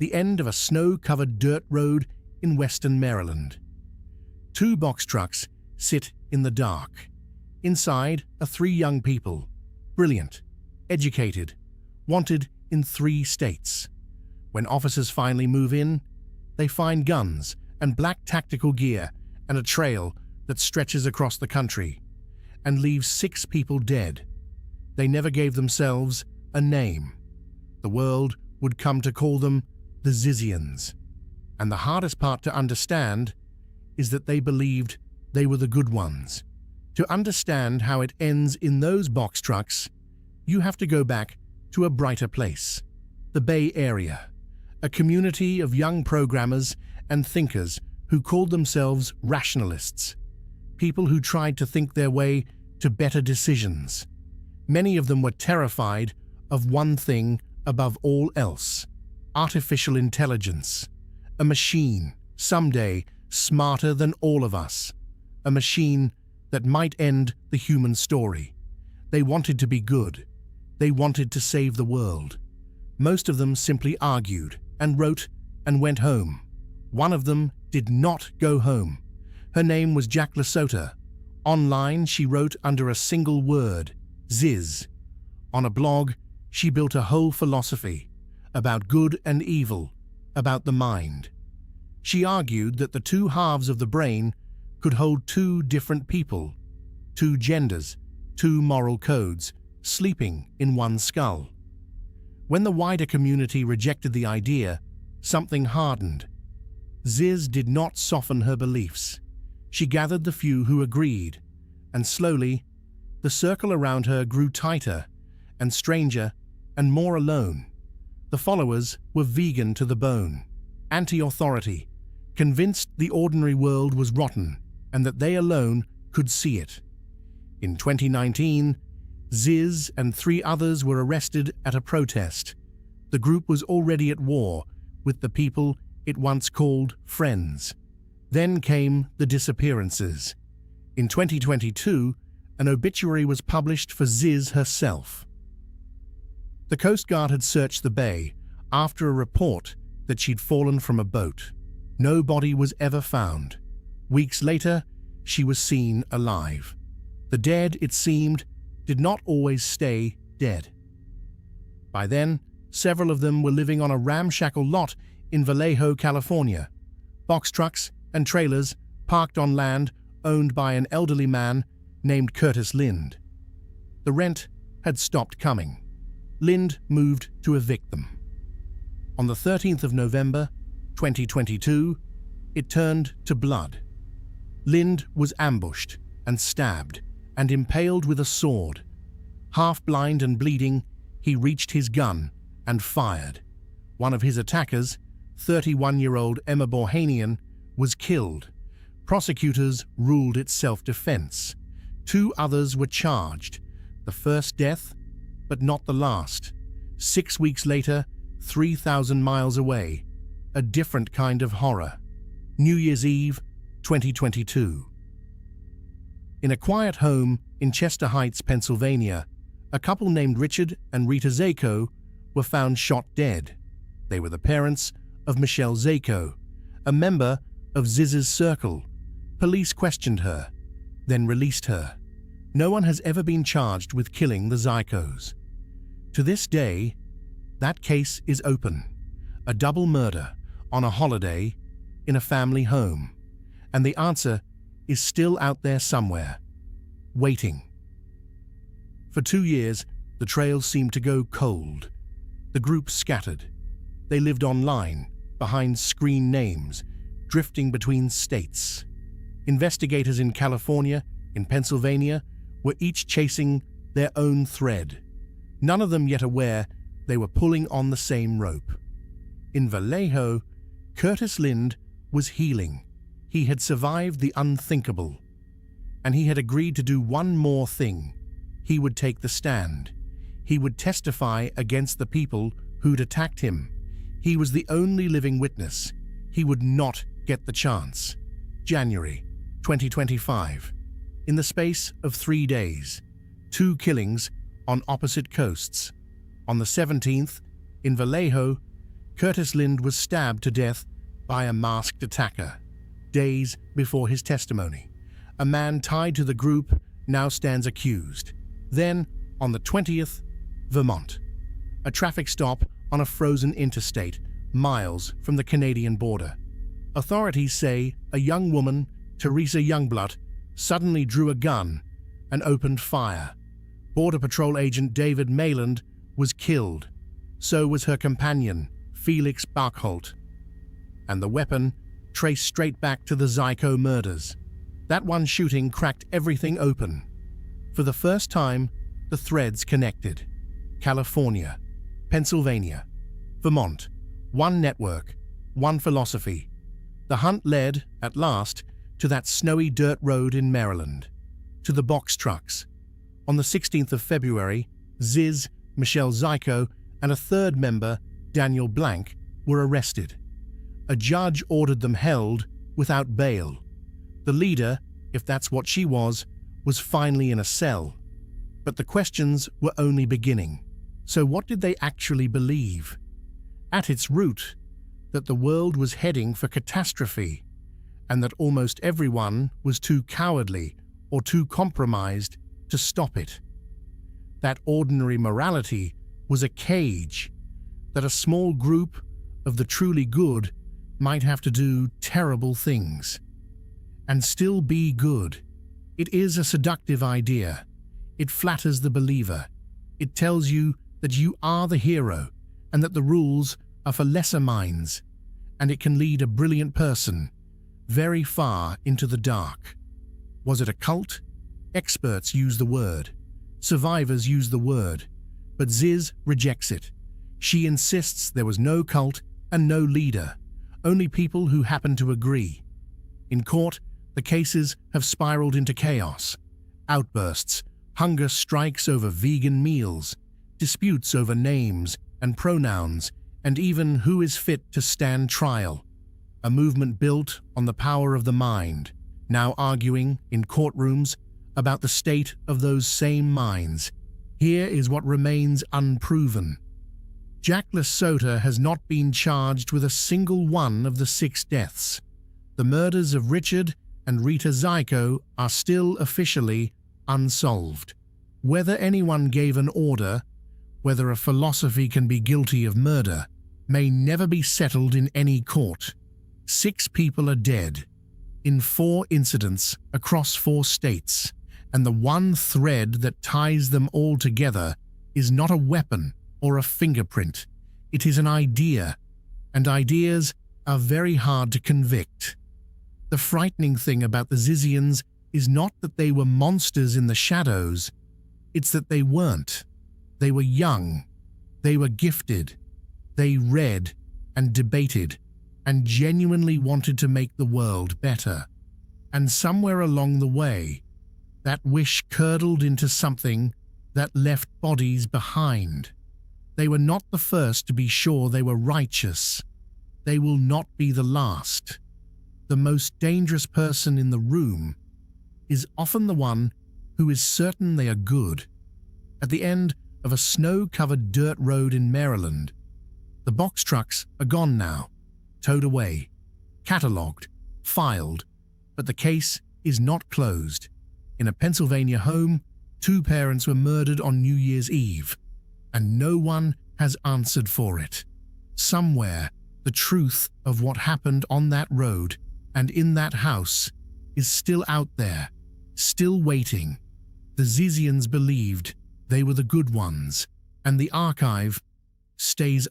the end of a snow-covered dirt road in western Maryland. 2 box trucks sit in the dark. Inside are 3 young people, brilliant, educated, wanted in 3 states. When officers finally move in, they find guns and black tactical gear and a trail that stretches across the country and leaves 6 people dead. They never gave themselves a name. The world would come to call them the Zizians. And the hardest part to understand is that they believed they were the good ones. To understand how it ends in those box trucks, you have to go back to a brighter place, the Bay Area, a community of young programmers and thinkers who called themselves rationalists, people who tried to think their way to better decisions. Many of them were terrified of one thing above all else: artificial intelligence, a machine, someday smarter than all of us, a machine that might end the human story. They wanted to be good. They wanted to save the world. Most of them simply argued and wrote and went home. One of them did not go home. Her name was LaSota. Online, she wrote under a single word, Ziz. On a blog, she built a whole philosophy about good and evil, about the mind. She argued that the 2 halves of the brain could hold 2 different people, 2 genders, 2 moral codes, sleeping in one skull. When the wider community rejected the idea, something hardened. Ziz did not soften her beliefs. She gathered the few who agreed, and slowly, the circle around her grew tighter and stranger and more alone. The followers were vegan to the bone, anti-authority, convinced the ordinary world was rotten and that they alone could see it. In 2019, Ziz and 3 others were arrested at a protest. The group was already at war with the people it once called friends. Then came the disappearances. In 2022, an obituary was published for Ziz herself. The Coast Guard had searched the bay after a report that she'd fallen from a boat. No body was ever found. Weeks later, she was seen alive. The dead, it seemed, did not always stay dead. By then, several of them were living on a ramshackle lot in Vallejo, California. Box trucks and trailers parked on land owned by an elderly man named Curtis Lind. The rent had stopped coming. Lind moved to evict them. On the 13th of November, 2022, it turned to blood. Lind was ambushed and stabbed and impaled with a sword. Half blind and bleeding, he reached his gun and fired. One of his attackers, 31-year-old Emma Borhanian, was killed. Prosecutors ruled it self-defense. 2 others were charged. The first death, but not the last. 6 weeks later, 3,000 miles away, a different kind of horror. New Year's Eve, 2022. In a quiet home in Chester Heights, Pennsylvania, a couple named Richard and Rita Zajko were found shot dead. They were the parents of Michelle Zajko, a member of Ziz's circle. Police questioned her, then released her. No one has ever been charged with killing the Zajkos. To this day, that case is open. A double murder on a holiday in a family home. And the answer is still out there somewhere, waiting. For 2 years, the trail seemed to go cold. The group scattered. They lived online, behind screen names, drifting between states. Investigators in California, in Pennsylvania, were each chasing their own thread, none of them yet aware they were pulling on the same rope. In Vallejo, Curtis Lind was healing. He had survived the unthinkable, and he had agreed to do one more thing. He would take the stand. He would testify against the people who'd attacked him. He was the only living witness. He would not get the chance. January 2025. In the space of 3 days, 2 killings on opposite coasts. On the 17th, in Vallejo, Curtis Lind was stabbed to death by a masked attacker days before his testimony. A man tied to the group now stands accused. Then, on the 20th, Vermont. A traffic stop on a frozen interstate, miles from the Canadian border. Authorities say a young woman, Teresa Youngblood, suddenly drew a gun and opened fire. Border Patrol agent David Mayland was killed. So was her companion, Felix Barkholt. And the weapon traced straight back to the Zajko murders. That one shooting cracked everything open. For the first time, the threads connected. California, Pennsylvania, Vermont, one network, one philosophy. The hunt led, at last, to that snowy dirt road in Maryland, to the box trucks. On the 16th of February, Ziz, Michelle Zajko, and a third member, Daniel Blank, were arrested. A judge ordered them held without bail. The leader, if that's what she was finally in a cell. But the questions were only beginning. So what did they actually believe? At its root, that the world was heading for catastrophe, and that almost everyone was too cowardly or too compromised to stop it. That ordinary morality was a cage, that a small group of the truly good might have to do terrible things and still be good. It is a seductive idea. It flatters the believer. It tells you that you are the hero and that the rules are for lesser minds, and it can lead a brilliant person very far into the dark. Was it a cult? Experts use the word. Survivors use the word. But Ziz rejects it. She insists there was no cult and no leader, only people who happen to agree. In court, the cases have spiraled into chaos. Outbursts, hunger strikes over vegan meals, disputes over names and pronouns, and even who is fit to stand trial. A movement built on the power of the mind, now arguing in courtrooms about the state of those same minds. Here is what remains unproven. Jack LaSota has not been charged with a single one of the 6 deaths. The murders of Richard and Rita Zajko are still officially unsolved. Whether anyone gave an order, whether a philosophy can be guilty of murder, may never be settled in any court. 6 people are dead, in 4 incidents across 4 states, and the one thread that ties them all together is not a weapon or a fingerprint. It is an idea, and ideas are very hard to convict. The frightening thing about the Zizians is not that they were monsters in the shadows, it's that they weren't. They were young, they were gifted, they read and debated and genuinely wanted to make the world better. And somewhere along the way, that wish curdled into something that left bodies behind. They were not the first to be sure they were righteous. They will not be the last. The most dangerous person in the room is often the one who is certain they are good. At the end of a snow-covered dirt road in Maryland, the box trucks are gone now, towed away, catalogued, filed, but the case is not closed. In a Pennsylvania home, 2 parents were murdered on New Year's Eve, and no one has answered for it. Somewhere, the truth of what happened on that road and in that house is still out there, still waiting. The Zizians believed they were the good ones, and the archive stays